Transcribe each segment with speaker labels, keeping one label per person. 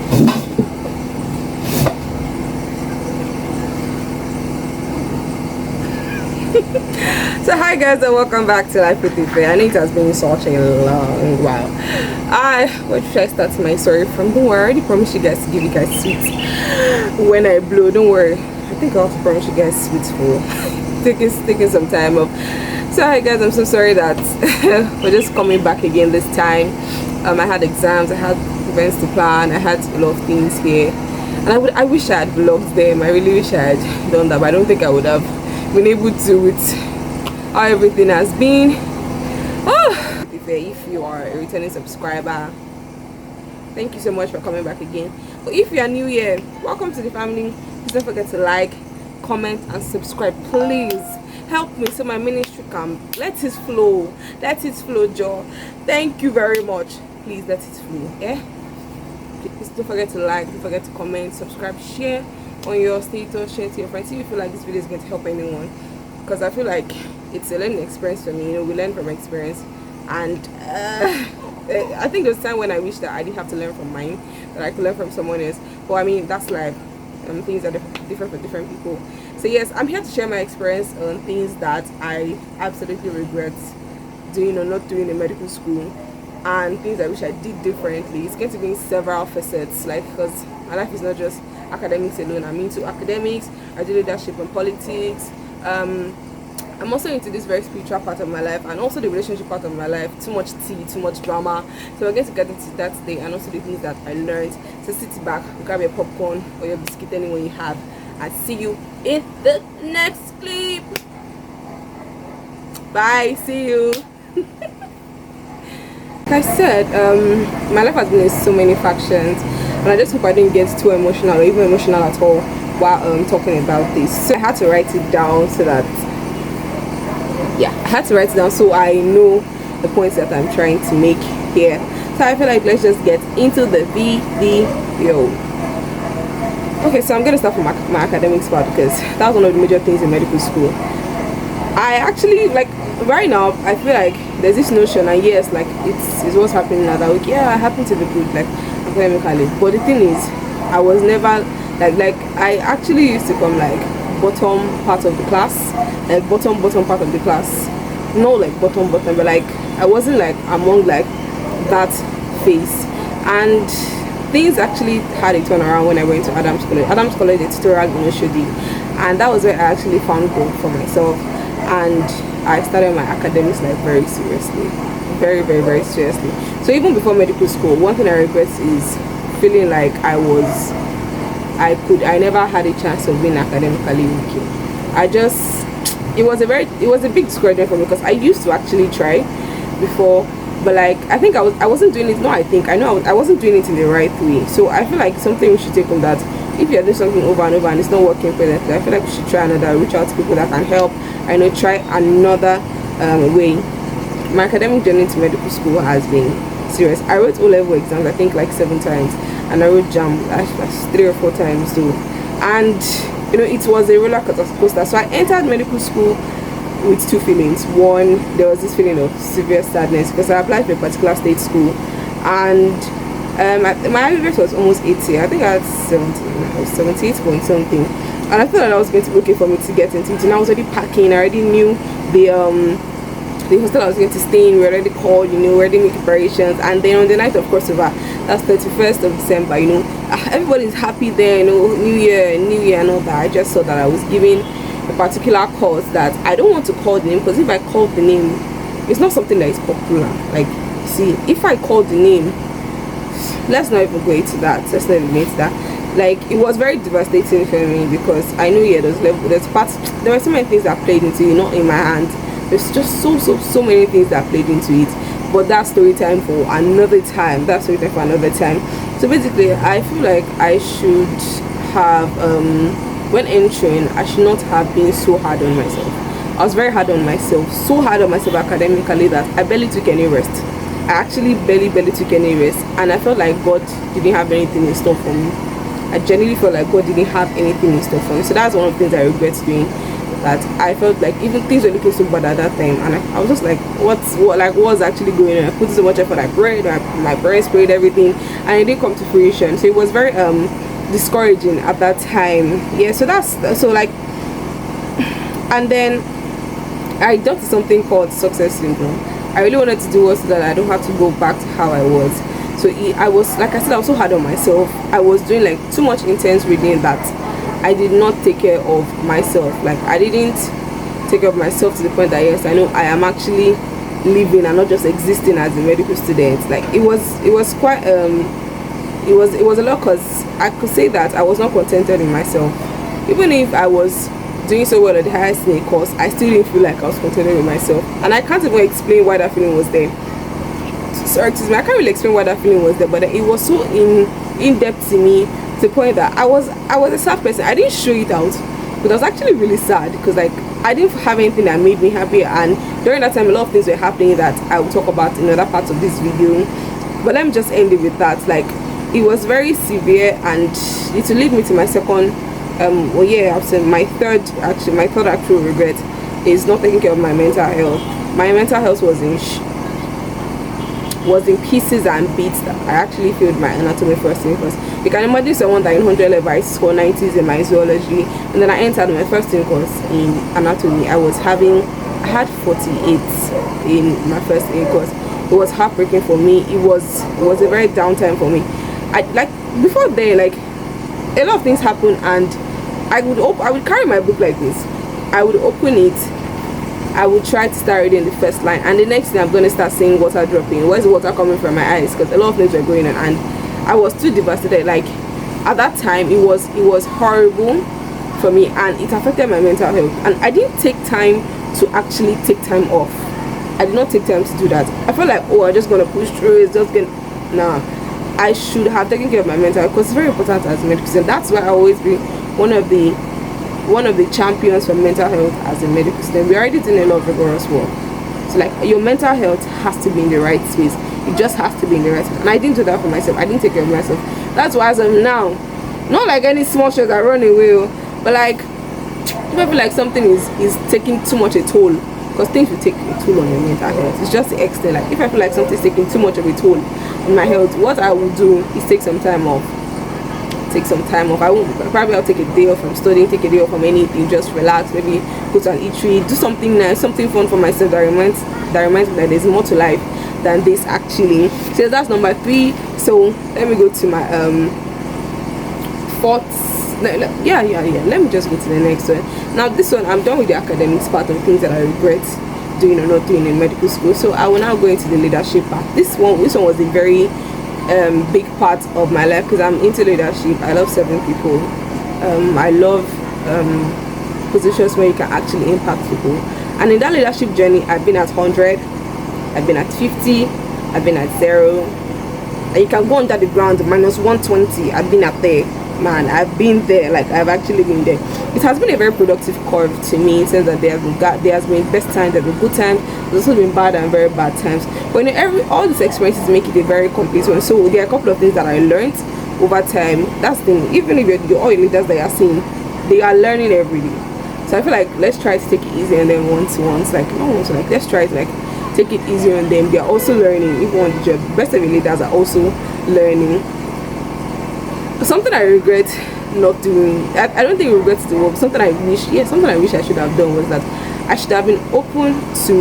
Speaker 1: So hi guys, and welcome back to Life with Ife. I know it has been such a long while. What should I start my story from? Don't worry, I already promised you guys to give you guys sweets when I blow. Don't worry, I think I also promised you guys sweets for taking some time off. So hi guys, I'm so sorry that we're just coming back again this time. I had exams, I had events to plan, I had a lot of things here, and I wish I had vlogged them. I really wish I had done that, but I don't think I would have been able to with how everything has been. If you are a returning subscriber, thank you so much for coming back again. But if you are new here, welcome to the family. Please don't forget to like, comment and subscribe. Please help me so my ministry can let it flow, Joe. Thank you very much. Please let it flow. Please don't forget to like, don't forget to comment, subscribe, share on your status, share to your friends if you feel like this video is going to help anyone, because I feel like it's a learning experience for me. You know, we learn from experience, and I think there's a time when I wish that I didn't have to learn from mine, that I could learn from someone else. But I mean, that's life. Things are different for different people. So yes, I'm here to share my experience on things that I absolutely regret doing or not doing in medical school, and things I wish I did differently. It's going to be in several facets, like, because my life is not just academics alone. I'm into academics, I do leadership and politics. I'm also into this very spiritual part of my life, and also the relationship part of my life. Too much tea, too much drama. So we're going to get into that today, and also the things that I learned. So sit back, grab your popcorn or your biscuit, anyone you have, and see you in the next clip. Bye, see you. Like I said, my life has been in so many factions, and I just hope I didn't get too emotional or even emotional at all while talking about this. So I had to write it down so that, I had to write it down so I know the points that I'm trying to make here. So I feel like let's just get into the video. Okay, so I'm going to start from my academics part, because that was one of the major things in medical school. I actually, like, right now I feel like there's this notion, and yes, like it's what's happening now, that okay, I happen to be good, like, academically, but the thing is, I was never like I actually used to come like bottom part of the class, like bottom part of the class, no, like bottom, but like I wasn't like among like that phase. And things actually had a turnaround when I went to Adams College, the tutorial in Oshodi, and that was where I actually found growth for myself, and I started my academics like very seriously, very seriously. So even before medical school, one thing I regret is feeling like I never had a chance of being academically okay. It was a big discouragement for me, because I used to actually try before, but like I think I wasn't doing it. No, I know I wasn't doing it in the right way. So I feel like something we should take from that. If you're doing something over and over and it's not working perfectly, I feel like we should try another, reach out to people that can help. I know, try another way. My academic journey to medical school has been serious. I wrote O-level exams, I think like 7 times, and I wrote JAM like 3 or 4 times too. And you know, it was a roller coaster. So I entered medical school with 2 feelings. One, there was this feeling of severe sadness, because I applied for a particular state school, and my aggregate was almost 80. I think I had 78 point something, and I thought that I was going to be okay for me to get into it. And I was already packing. I already knew the hostel I was going to stay in. We already called, you know, already make preparations. And then on the night of crossover, that's 31st of December, you know, everybody's happy there, you know, New Year and all that. I just saw that I was giving a particular course that I don't want to call the name, because if I call the name, it's not something that is popular. Like, see, if I call the name, let's not even go into that. Like, it was very devastating for me, because I know, yeah, there were so many things that played into it, not in my hands. There's just so many things that played into it, but that's story time for another time. So basically, I feel like I should have when entering, I should not have been so hard on myself. I was very hard on myself, so hard on myself academically that I barely took any rest. I actually barely took any rest, and I felt like God didn't have anything in store for me. I genuinely felt like God didn't have anything in store for me. So that's one of the things I regret doing. That I felt like even things were looking so bad at that time, and I was just like, what's actually going on? I put so much effort, I prayed, my parents prayed everything, and it didn't come to fruition. So it was very discouraging at that time. Yeah, so that's so like, and then I got to something called success syndrome. I really wanted to do what so that I don't have to go back to how I was. So I was, like I said, I was so hard on myself. I was doing like too much intense reading that I did not take care of myself. Like I didn't take care of myself to the point that yes, I know I am actually living and not just existing as a medical student. Like it was quite it was a lot, because I could say that I was not contented in myself. Even if I was doing so well at the highest in a course, I still didn't feel like I was contented with myself, and I can't even explain why that feeling was there. Sorry, excuse me, I can't really explain why that feeling was there, but it was so in depth to me, to the point that I was a sad person. I didn't show it out, but I was actually really sad, because like I didn't have anything that made me happy, and during that time a lot of things were happening that I will talk about in other parts of this video. But let me just end it with that. Like it was very severe, and it will lead me to my second well, yeah, I've said my third actual regret is not taking care of my mental health. My mental health was in pieces and bits. That I actually failed my anatomy first in course. You can imagine someone that in 100 level I scored 90s in my zoology, and then I entered my first in course in anatomy. I had 48 in my first in course. It was heartbreaking for me. It was a very down time for me. I like before then, like a lot of things happened, and I would carry my book like this. I would open it, I would try to start reading the first line, and the next thing I'm going to start seeing water dropping. Where's the water coming from my eyes? Because a lot of things were going on, and I was too devastated. Like at that time, it was horrible for me, and it affected my mental health. And I didn't take time to actually take time off. I did not take time to do that. I felt like, oh, I'm just gonna push through. It's just gonna I should have taken care of my mental health, because it's very important as a medical student. That's why I always be one of the champions for mental health as a medical student. We're already doing a lot of rigorous work. So like your mental health has to be in the right space. It just has to be in the right space. And I didn't do that for myself. I didn't take care of myself. That's why as of now, not like any small stress I run away, but like if I feel like something is taking too much a toll, because things will take a toll on your mental health. It's just the extent. Like if I feel like something's taking too much of a toll on my health, what I will do is take some time off. I'll take a day off from studying, take a day off from anything, just relax, maybe go to an eatery, do something nice, something fun for myself that reminds me that there's more to life than this actually. So that's number 3. So let me go to my fourth. Let me just go to the next one. Now this one, I'm done with the academics part of things that I regret doing or not doing in medical school. So I will now go into the leadership part. This one was a very big part of my life, because I'm into leadership. I love serving people. I love positions where you can actually impact people. And in that leadership journey, I've been at 100, I've been at 50, I've been at 0, and you can go under the ground minus 120. I've been up there, man. I've been there. Like I've actually been there. It has been a very productive curve to me, in the sense that there has been best times, there have been good times, there's also been bad and very bad times. But all these experiences make it a very complete one. So there are a couple of things that I learned over time. That's the thing. Even if you're all your leaders that you're seeing, they are learning every day. So I feel like let's try to take it easy on them once. Like no once, like let's try to like take it easy on them. They're also learning. Even on the job, best of the leaders are also learning. Something I regret not doing, I don't think regrets the work. Something I wish I should have done was that I should have been open to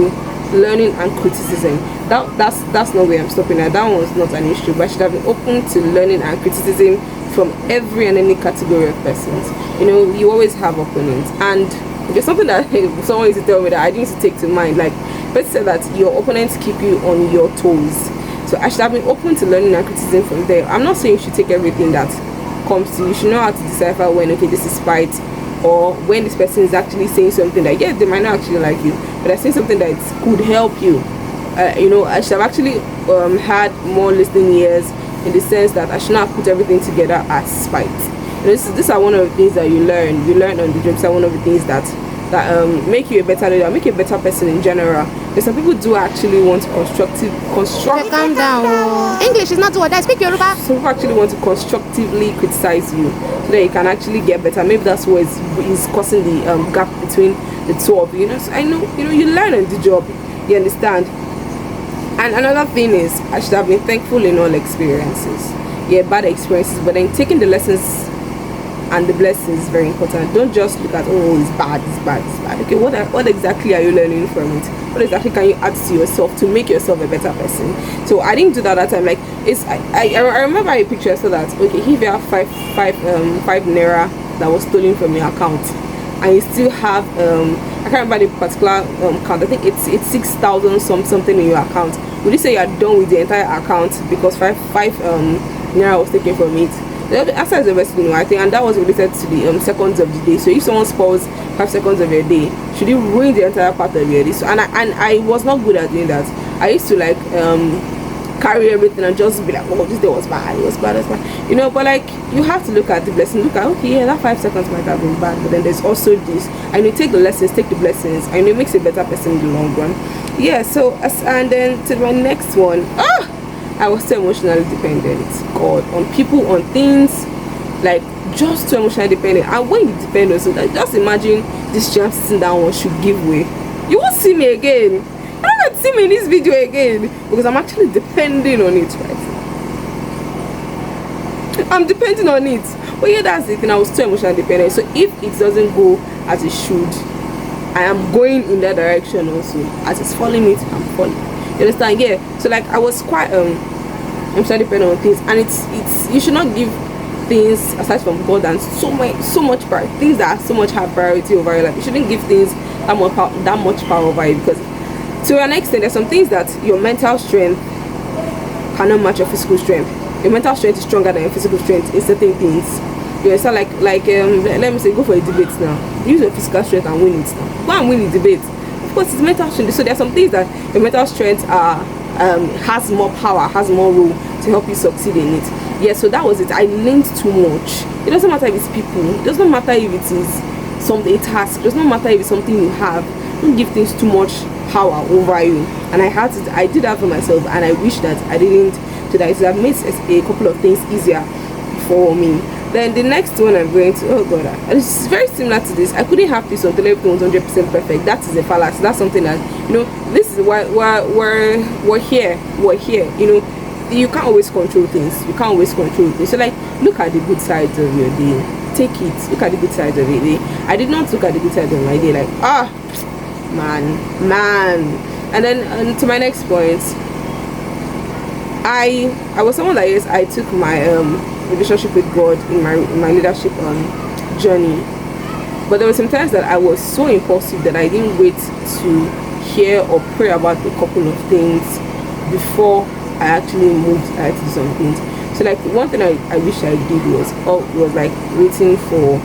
Speaker 1: learning and criticism. That's not where I'm stopping at. That one was not an issue, but I should have been open to learning and criticism from every and any category of persons. You know, you always have opponents, and there's something that someone used to tell me that I didn't take to mind. Like, let's say that your opponents keep you on your toes. So I should have been open to learning and criticism from there. I'm not saying you should take everything that comes to you. You should know how to decipher when, okay, this is spite, or when this person is actually saying something that, yes, they might not actually like you, but they're saying something that could help you. You know, I should have actually had more listening ears, in the sense that I should not put everything together as spite. You know, these are one of the things that you learn on the job. These are one of the things that make you a better leader, make you a better person in general. Because some people do actually want to
Speaker 2: calm down. English is not what I speak Yoruba.
Speaker 1: Some people actually want to constructively criticize you so that you can actually get better. Maybe that's what is causing the gap between the two of you. You know, so I know, you know, you learn on the job. You understand? And another thing is, I should have been thankful in all experiences. yeah, bad experiences, but then taking the lessons and the blessings is very important. Don't just look at, oh, it's bad, it's bad, it's bad. Okay, what exactly are you learning from it? What exactly can you add to yourself to make yourself a better person? So I didn't do that time. Like, it's I remember a picture. I saw that, okay, if you have five naira that was stolen from your account, and you still have I can't remember the particular count. I think it's 6,000 something in your account. Would you say you are done with the entire account because five naira was taken from it? The answer is obviously no, I think, and that was related to the seconds of the day. So if someone spoils 5 seconds of your day, should you ruin the entire part of your day? So and I was not good at doing that. I used to like carry everything and just be like, oh, this day was bad, it was bad, it was bad, you know. But like, you have to look at the blessing. Look at, okay, yeah, that 5 seconds might have been bad, but then there's also this, and you take the lessons, take the blessings, and it makes a better person in the long run. Yeah. So and then to my next one, I was so emotionally dependent, God, on people, on things, like just too emotionally dependent. And when you depend on something, like, just imagine this jam sitting down one should give way, you won't see me again. You don't get to see me in this video again because I'm actually depending on it right now. I'm depending on it. But yeah, that's the thing. I was too emotionally dependent. So if it doesn't go as it should, I am going in that direction also. As it's falling, I'm falling. You understand? Yeah. So like, I was quite emotionally dependent on things, and it's you should not give things aside from God and so much power, things that are so much high priority over your life. You shouldn't give things that much power over it, because to an extent there's some things that your mental strength cannot match your physical strength. Your mental strength is stronger than your physical strength in certain things. You understand? Like let me say, go for a debate now. Use your physical strength and win it now. Go and win the debate. Of course, it's mental strength. So there are some things that your mental strength has more power, has more role to help you succeed in it. Yeah, so that was it. I leaned too much. It doesn't matter if it's people. It doesn't matter if it is a task. It does not matter if it's something you have. Don't give things too much power over you. And I did that for myself, and I wish that I didn't do that. It would have made a couple of things easier for me. Then the next one I'm going to, oh god, it's very similar to this. I couldn't have peace until everything was 100% perfect. That is a fallacy. That's something that, you know, this is why we're here. You know, you can't always control things. So like, look at the good sides of your day. Take it. Look at the good sides of your day. I did not look at the good sides of my day. Like, man. And then to my next point, I was someone that, yes, I took my relationship with God in my leadership journey, but there were some times that I was so impulsive that I didn't wait to hear or pray about a couple of things before I actually moved to some things. So like, one thing I wish I did was like waiting for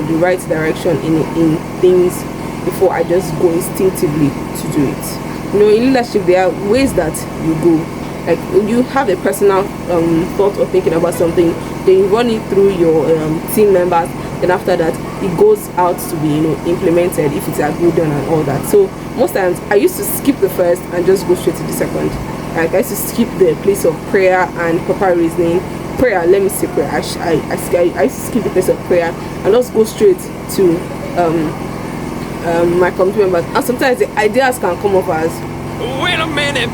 Speaker 1: the right direction in things before I just go instinctively to do it. You know, in leadership there are ways that you go. Like, you have a personal thought or thinking about something, then you run it through your team members, then after that it goes out to be, you know, implemented if it's agreed on and all that. So most times I used to skip the first and just go straight to the second. Like, I used to skip the place of prayer and proper reasoning. Prayer, let me say prayer. I used to skip the place of prayer and just go straight to my committee members. And sometimes the ideas can come off as, wait a minute.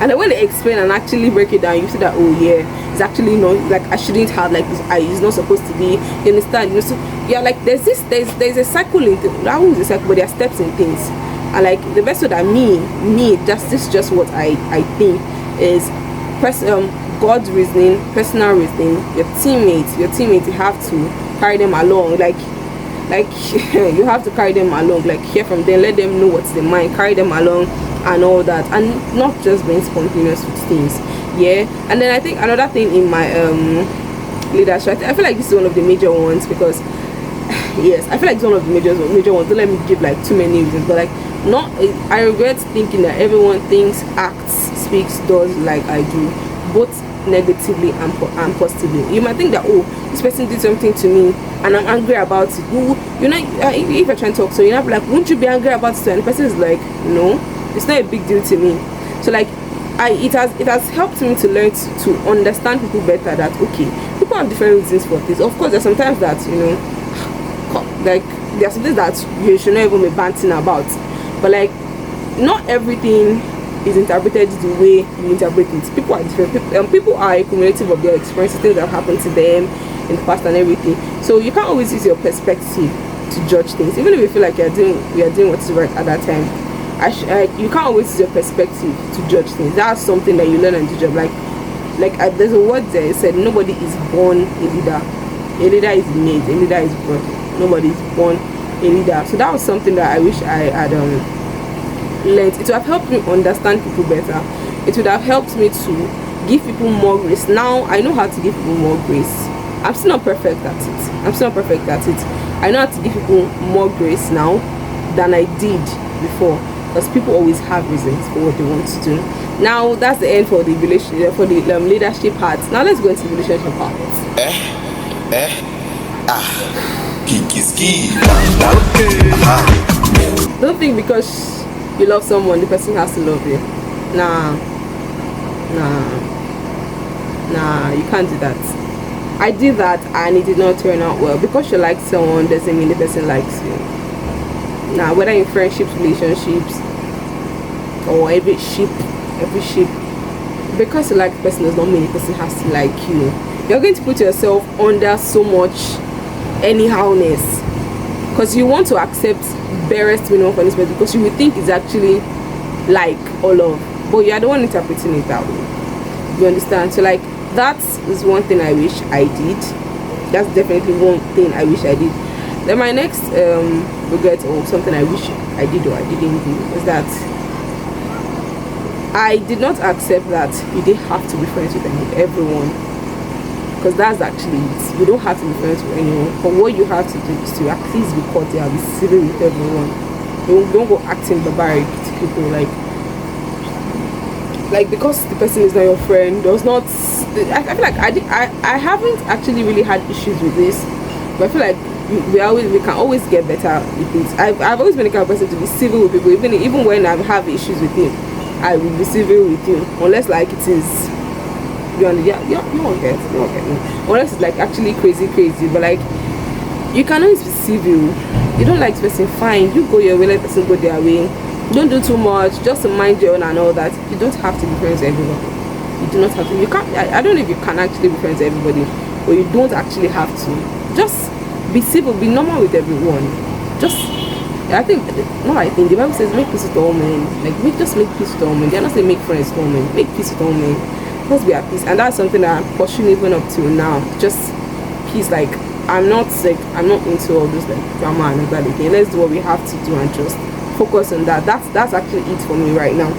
Speaker 1: And then when they explain and actually break it down, you see that, oh yeah, it's actually not, like, I shouldn't have, like, this, it's not supposed to be, you understand? You know, so yeah, like, there's a cycle in things. That was a cycle, but there are steps in things. And like, the best way that this is just what I think is God's reasoning, personal reasoning, your teammates, you have to carry them along, like you have to carry them along, like, hear from them, let them know what's their mind, carry them along and all that, and not just being spontaneous with things. Yeah. And then I think another thing in my leadership, I feel like this is one of the major ones, because yes, I feel like it's one of the major ones. Don't let me give like too many reasons, but like, not, I regret thinking that everyone thinks, acts, speaks, does like I do, both negatively and positively. You might think that, oh, this person did something to me and I'm angry about it. You know, if you're trying to talk, so you're not like, won't you be angry about it? And the person is like, no, it's not a big deal to me. So like, it has helped me to learn to understand people better, that okay, people have different reasons for this. Of course, there's sometimes that, you know, like, there's something that you should not even be banting about, but like, not everything is interpreted the way you interpret it. People are different. People are a cumulative of their experiences, things that happened to them in the past and everything. So you can't always use your perspective to judge things, even if you feel like you're doing what's right at that time. You can't always use your perspective to judge things. That's something that you learn on the job. There's a word there. It said nobody is born a leader. A leader is made. A leader is brought. Nobody is born a leader. So that was something that I wish I had learned. It would have helped me understand people better. It would have helped me to give people more grace. Now I know how to give people more grace. I'm still not perfect at it. I know how to give people more grace now than I did before, because people always have reasons for what they want to do. Now that's the end for the relationship, for the leadership part. Now let's go into the relationship part. Don't think because you love someone the person has to love you. Nah, you can't do that. I did that and it did not turn out well. Because you like someone doesn't mean the person likes you. Now, whether in friendships, relationships, or every ship, because you like the person does not mean the person has to like you. You're going to put yourself under so much anyhowness because you want to accept barest minimum punishment because you would think it's actually like or love, but you are the one interpreting it that way. You understand? So like that is one thing I wish I did. That's definitely one thing I wish I did. Then my next regret or something I wish I did or I didn't do is that I did not accept that you didn't have to be friends with everyone, because that's actually it. You don't have to be friends with anyone, but what you have to do is to at least be cordial, be civil with everyone. Don't go acting barbaric to people like because the person is not your friend does not. I feel like I haven't actually really had issues with this, but I feel like we can always get better with it. I've always been the kind of person to be civil with people, even when I have issues with him. I will be civil with you, unless like it is you won't get me. Unless it's like actually crazy, but like you can always be civil. You don't like the person, fine, you go your way, let the person go their way. Don't do too much, just to mind your own and all that. You don't have to be friends with everyone. You do not have to. You can't. I don't know if you can actually be friends with everybody, but you don't actually have to. Just be civil, be normal with everyone. I think the Bible says make peace with all men. Just make peace with all men. They're not saying make friends with all men. Make peace with all men. Let's be at peace, and that's something that I'm pursuing even up to now. Just peace. Like I'm not into all this like drama and all that again. Let's do what we have to do and just focus on that. That's actually it for me right now.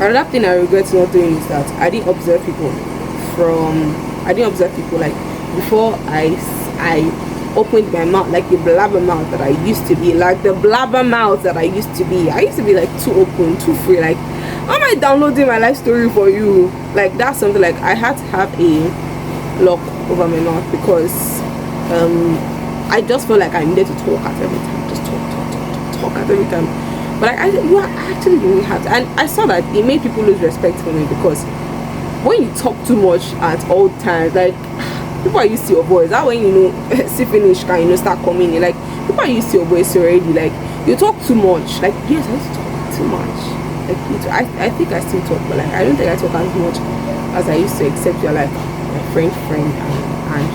Speaker 1: Another thing I regret not doing is that I didn't observe people like before I opened my mouth, like the blabber mouth that I used to be. I used to be like too open, too free. Like, am I downloading my life story for you? Like that's something like I had to have a lock over my mouth because I just felt like I needed to talk at every time. Just talk at every time. But like, you actually really had to. And I saw that it made people lose respect for me because when you talk too much at all times, like people are used to your voice. That when see finish can start coming in. Like people are used to your voice already. Like you talk too much. Like yes, I used to talk too much. Like I think I still talk, but like I don't think I talk as much as I used to. Except you're like my friend and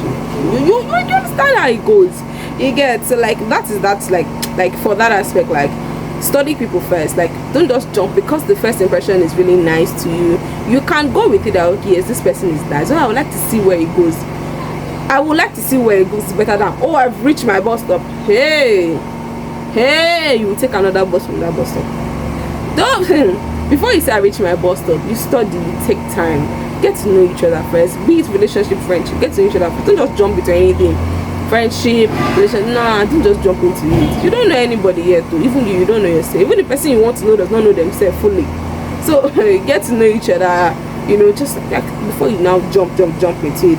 Speaker 1: you understand how it goes. You get so like that's like for that aspect, like study people first. Like don't just jump because the first impression is really nice to you. You can go with it that okay, yes, this person is nice. So I would like to see where it goes. I would like to see where it goes better than I've reached my bus stop. Hey, you will take another bus from that bus stop. Don't before you say I reach my bus stop, you study, you take time, get to know each other first. Be it relationship, friendship, get to know each other first. Don't just jump into anything. Friendship, relationship, don't just jump into it. You don't know anybody yet though. Even you don't know yourself. Even the person you want to know does not know themselves fully. So get to know each other, just like before you now jump into it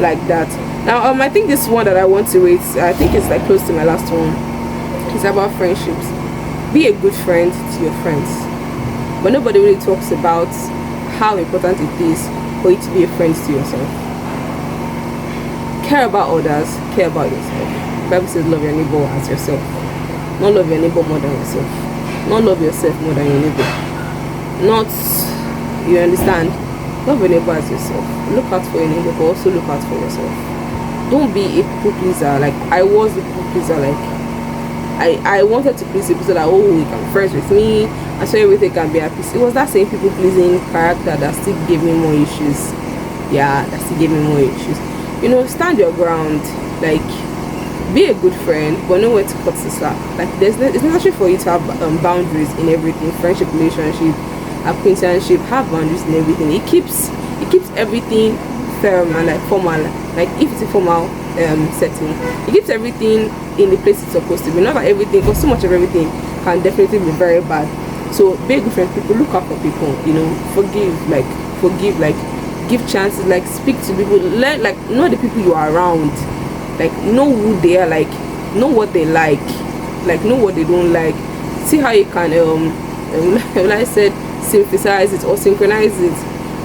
Speaker 1: like that. Now I think this one that I want to rate, I think it's like close to my last one. It's about friendships. Be a good friend to your friends, but nobody really talks about how important it is for you to be a friend to yourself. Care about others, care about yourself. The Bible says love your neighbor as yourself. Not love your neighbor more than yourself. Not love yourself more than your neighbor. not, you understand, love your neighbor as yourself. Look out for your neighbor, but also look out for yourself. Don't be a people pleaser. Like I was a people pleaser. Like I wanted to please people so that, oh, you can be friends with me and so everything can be at peace. It was that same people pleasing character that still gave me more issues. Yeah, that still gave me more issues. You know, stand your ground. Like, be a good friend, but know where to cut the slack. Like, it's necessary for you to have boundaries in everything. Friendship, relationship, acquaintanceship. Have boundaries in everything. It keeps everything firm and like formal. Like if it's a formal setting, it keeps everything in the place it's supposed to be. Not that everything, because so much of everything can definitely be very bad. So be a good friend. People, look out for people. You know, forgive, like give chances, like speak to people. Learn, like know the people you are around. Like know who they are, like know what they like know what they don't like. See how you can like I said, synthesize it or synchronize it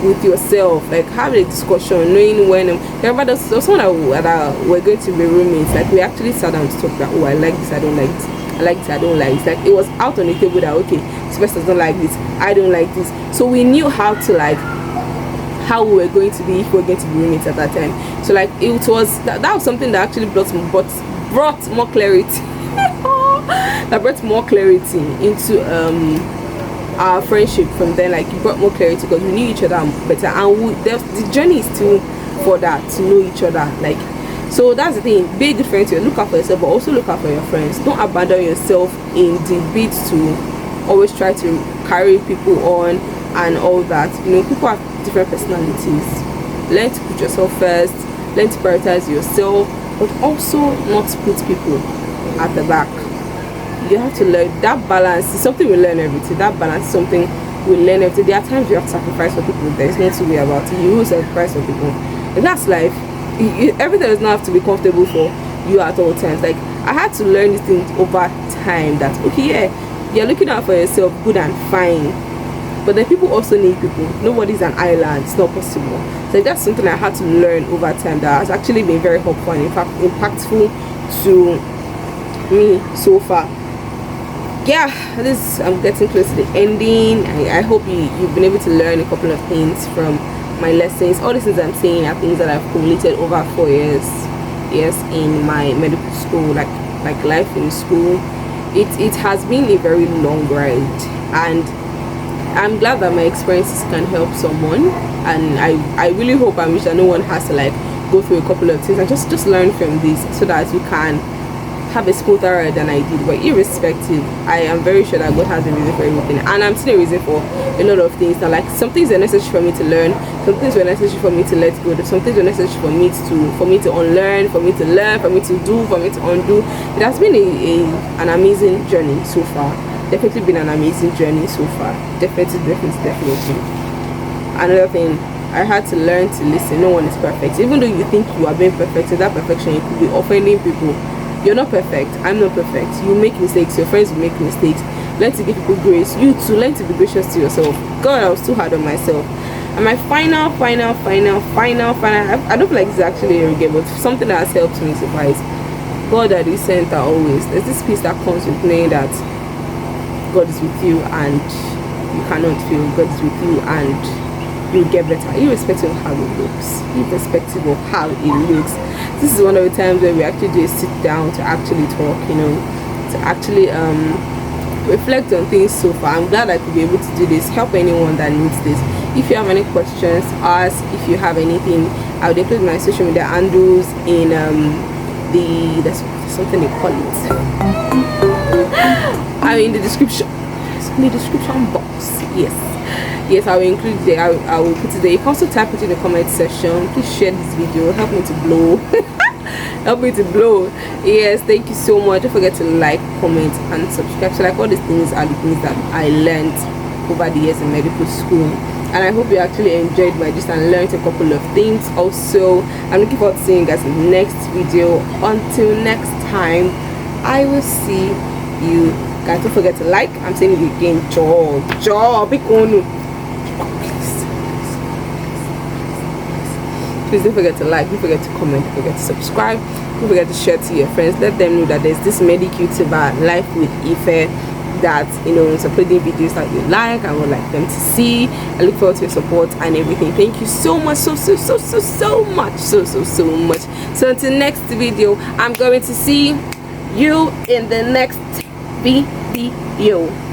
Speaker 1: with yourself. Like have a discussion, knowing when remember there was someone that we're going to be roommates. Like we actually sat down to talk that, oh, I like this, I don't like this, I like this, I don't like this. Like it was out on the table that, okay, this person doesn't like this, I don't like this. So we knew how to, like, how we were going to be if we were going to be roommates at that time. So like it was that was something that actually brought more clarity that brought more clarity into our friendship from then. Like it brought more clarity because we knew each other better, and the journey is still for that, to know each other. Like, so that's the thing, be a good friend to you. Look out for yourself, but also look out for your friends. Don't abandon yourself in the bid to always try to carry people on and all that. You know, people have different personalities. Learn to put yourself first, learn to prioritize yourself, but also not put people at the back. You have to learn that balance. Is something we learn every day. That balance is something we learn every day. There are times you have to sacrifice for people. There is no two way about it. You will sacrifice for people, and that's life. Everything does not have to be comfortable for you at all times. Like I had to learn these things over time, that okay, yeah, you're looking out for yourself, good and fine, but then people also need people. Nobody's an island. It's not possible. So that's something I had to learn over time that has actually been very helpful and in fact impactful to me so far. Yeah, I'm getting close to the ending. I hope you've been able to learn a couple of things from my lessons. All the things I'm saying are things that I've completed over 4 years in my medical school, like life in school. It has been a very long ride, and I'm glad that my experiences can help someone, and I really hope and wish that no one has to like go through a couple of things and just learn from this, so that you can have a smoother ride than I did. But irrespective, I am very sure that God has a reason for everything, and I'm still a reason for a lot of things. Now, like some things are necessary for me to learn, some things were necessary for me to let go, some things were necessary for me to unlearn, for me to learn, for me to do, for me to undo. It has been an amazing journey so far. Definitely been an amazing journey so far. Definitely. Another thing, I had to learn to listen. No one is perfect. Even though you think you are being perfect, in that perfection you could be offending people. You're not perfect. I'm not perfect. You make mistakes. Your friends will make mistakes. Learn to give people grace. You too, learn to be gracious to yourself. God, I was too hard on myself. And my final, I don't feel like it's actually a regret, but something that has helped me surprise. God at the center always. There's this peace that comes with knowing that God is with you and you cannot fail. God is with you and you'll get better, irrespective of how it looks. This is one of the times where we actually do a sit down to actually talk, you know, to actually reflect on things so far. I'm glad I could be able to do this, help anyone that needs this. If you have any questions, ask. If you have anything, I'll include my social media handles in there's something they call it. I'm in the description box. Yes, I will include it there. I will put it there. You can also type it in the comment section. Please share this video, help me to blow. Yes, thank you so much. Don't forget to like, comment and subscribe. So like all these things are the things that I learned over the years in medical school, and I hope you actually enjoyed my gist and learned a couple of things. Also, I'm looking forward to seeing you guys in the next video. Until next time, I will see you guys. Don't forget to like. I'm saying it again, big one. Please don't forget to like, don't forget to comment, don't forget to subscribe, don't forget to share to your friends. Let them know that there's this medic YouTuber, Life with Ife. that, you know, it's uploading videos that you like and would like them to see. I look forward to your support and everything. Thank you so much, so much. So until next video, I'm going to see you in the next video.